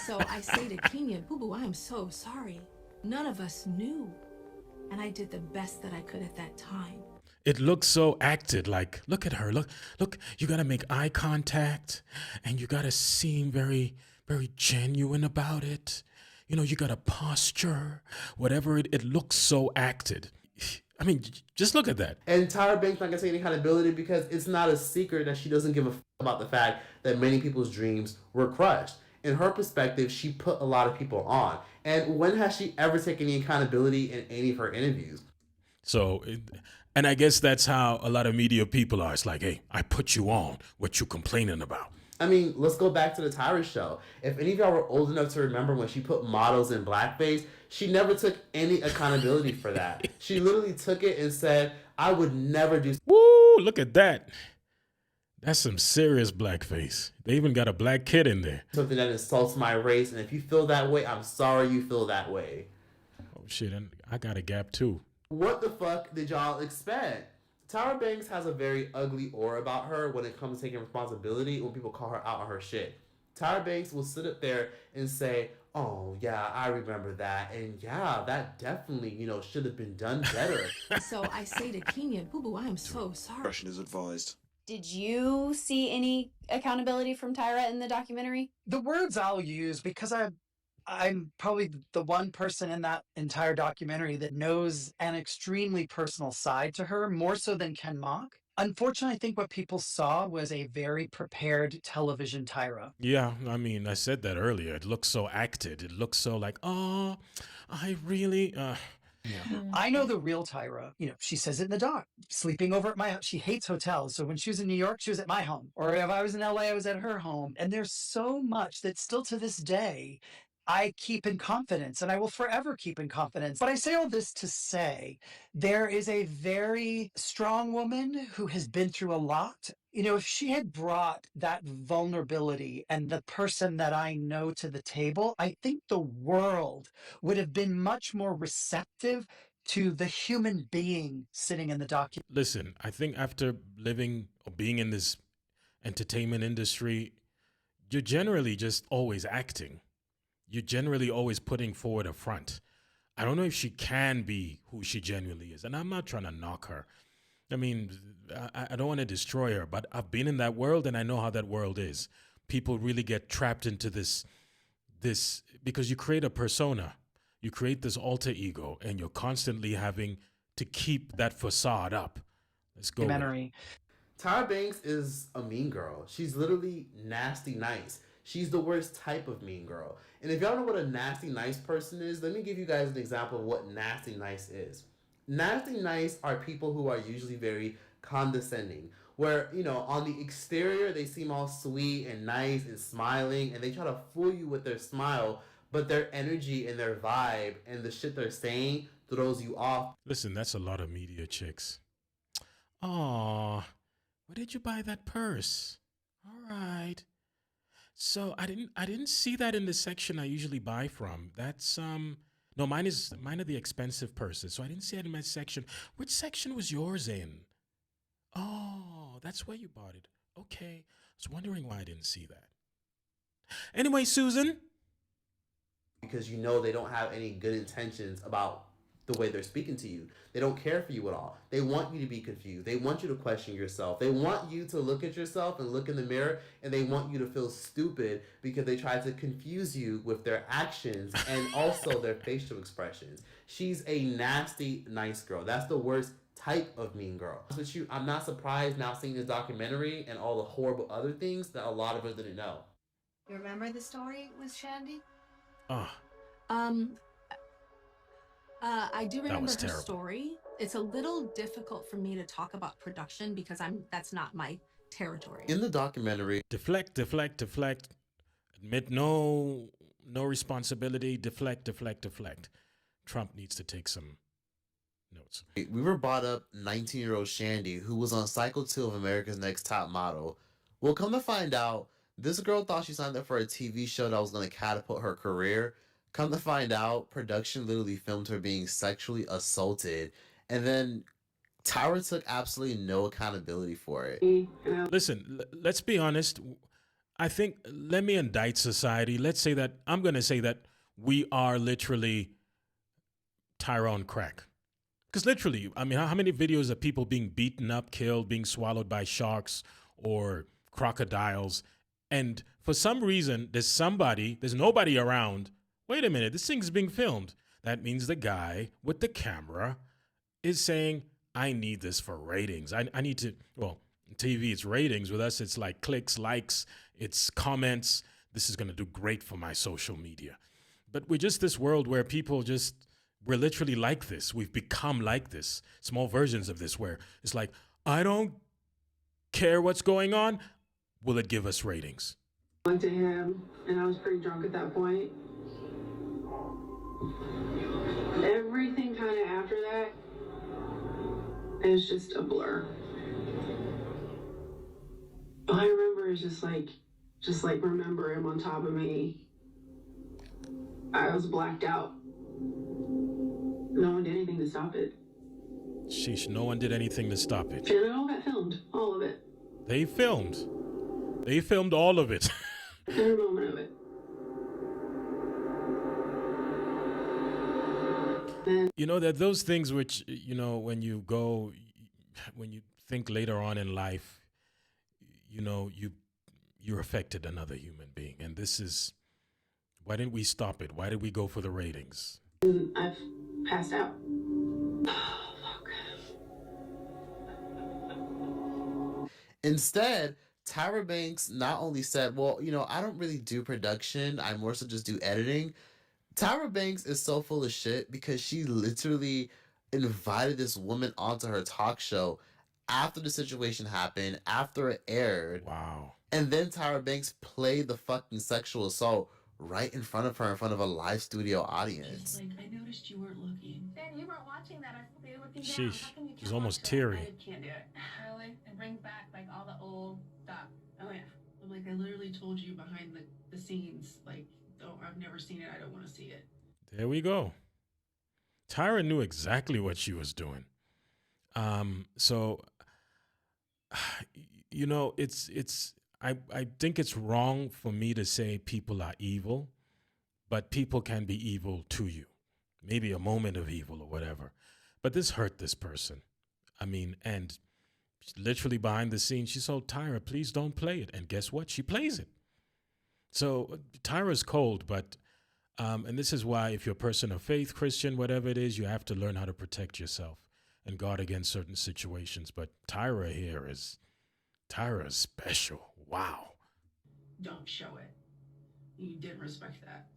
So I say to Kenya, Boo Boo, I am so sorry. None of us knew. And I did the best that I could at that time. It looks so acted. Like, look at her. Look. You gotta make eye contact, and you gotta seem very, very genuine about it. You know, you gotta posture, whatever. It looks so acted. I mean, just look at that. And Tyra Banks not gonna take any accountability because it's not a secret that she doesn't give a about the fact that many people's dreams were crushed. In her perspective, she put a lot of people on. And when has she ever taken any accountability in any of her interviews? So, and I guess that's how a lot of media people are. It's like, hey, I put you on. What you complaining about? I mean, let's go back to the Tyra show. If any of y'all were old enough to remember when she put models in blackface, she never took any accountability for that. She literally took it and said, I would never do. Woo! Look at that. That's some serious blackface. They even got a black kid in there. Something that insults my race, and if you feel that way, I'm sorry you feel that way. Oh shit! And I got a gap too. What the fuck did y'all expect? Tyra Banks has a very ugly aura about her when it comes to taking responsibility when people call her out on her shit. Tyra Banks will sit up there and say, oh yeah, I remember that, and yeah, that definitely, should have been done better. So I say to Kenya, Boo Boo, I am so sorry. Discretion is advised. Did you see any accountability from Tyra in the documentary? The words I'll use, because I'm probably the one person in that entire documentary that knows an extremely personal side to her, more so than Ken Mock. Unfortunately, I think what people saw was a very prepared television Tyra. Yeah, I mean, I said that earlier. It looks so acted. It looks so like, oh, I really, yeah. I know the real Tyra. She says it in the doc. Sleeping over at my house. She hates hotels. So when she was in New York, she was at my home. Or if I was in LA, I was at her home. And there's so much that still to this day I keep in confidence, and I will forever keep in confidence. But I say all this to say there is a very strong woman who has been through a lot. If she had brought that vulnerability and the person that I know to the table, I think the world would have been much more receptive to the human being sitting in the document. Listen, I think after living or being in this entertainment industry, you're generally just always acting. You're generally always putting forward a front. I don't know if she can be who she genuinely is. And I'm not trying to knock her. I mean, I don't want to destroy her, but I've been in that world and I know how that world is. People really get trapped into this because you create a persona. You create this alter ego and you're constantly having to keep that facade up. Let's go. Tyra Banks is a mean girl. She's literally nasty nice. She's the worst type of mean girl. And if y'all know what a nasty nice person is, let me give you guys an example of what nasty nice is. Nasty nice are people who are usually very condescending, where, on the exterior, they seem all sweet and nice and smiling, and they try to fool you with their smile, but their energy and their vibe and the shit they're saying throws you off. Listen, that's a lot of media chicks. Aw, where did you buy that purse? All right. So I didn't see that in the section I usually buy from. That's no, mine are the expensive purses. So I didn't see it in my section. Which section was yours in? Oh, that's where you bought it. Okay. I was wondering why I didn't see that. Anyway, Susan. Because they don't have any good intentions about the way they're speaking to you. They don't care for you at all. They want you to be confused. They want you to question yourself. They want you to look at yourself and look in the mirror, and they want you to feel stupid because they try to confuse you with their actions and also their facial expressions. She's a nasty, nice girl. That's the worst type of mean girl. With you, I'm not surprised now seeing this documentary and all the horrible other things that a lot of us didn't know. You remember the story with Shandy? I do remember her story. It's a little difficult for me to talk about production because that's not my territory. In the documentary, deflect. Admit no responsibility. Deflect. Trump needs to take some notes. We were brought up 19-year-old Shandy, who was on cycle 2 of America's Next Top Model. Well, come to find out, this girl thought she signed up for a TV show that was going to catapult her career. Come to find out, production literally filmed her being sexually assaulted, and then Tyra took absolutely no accountability for it. Listen, let's be honest. I think, let me indict society. Let's say that, I'm going to say that we are literally Tyra on crack. Because literally, I mean, how many videos of people being beaten up, killed, being swallowed by sharks or crocodiles? And for some reason, there's nobody around. Wait a minute, this thing's being filmed. That means the guy with the camera is saying, I need this for ratings. I need to, well, TV, it's ratings. With us, it's like clicks, likes, it's comments. This is going to do great for my social media. But we're just this world where people just, we're literally like this. We've become like this. Small versions of this where it's like, I don't care what's going on. Will it give us ratings? I went to him, and I was pretty drunk at that point. Everything kind of after that is just a blur. All I remember is just like remember him on top of me. I was blacked out. No one did anything to stop it. Sheesh, no one did anything to stop it. And it all got filmed, all of it. They filmed all of it. Every moment of it. And You know, there are those things which, you know, when you think later on in life, you know, you're affected another human being. And this is, why didn't we stop it? Why did we go for the ratings? I've passed out. Oh, fuck. Instead, Tyra Banks not only said, well, you know, I don't really do production. I more so just do editing. Tyra Banks is so full of shit because she literally invited this woman onto her talk show after the situation happened, after it aired. Wow. And then Tyra Banks played the fucking sexual assault right in front of her, in front of a live studio audience. Like, I noticed you weren't looking. Dan, you weren't watching that. I saw you looking down. Sheesh. How come you She's can't almost watch that? teary. I can't do it. Really? It brings back like all the old stuff. Oh yeah. I'm like, I literally told you behind the scenes, like, oh, I've never seen it. I don't want to see it. There we go. Tyra knew exactly what she was doing. So, you know, I think it's wrong for me to say people are evil, but people can be evil to you. Maybe a moment of evil or whatever. But this hurt this person. I mean, and literally behind the scenes, she told Tyra, please don't play it. And guess what? She plays it. So Tyra's cold, but, and this is why if you're a person of faith, Christian, whatever it is, you have to learn how to protect yourself and guard against certain situations. But Tyra is special. Wow. Don't show it. You did respect that.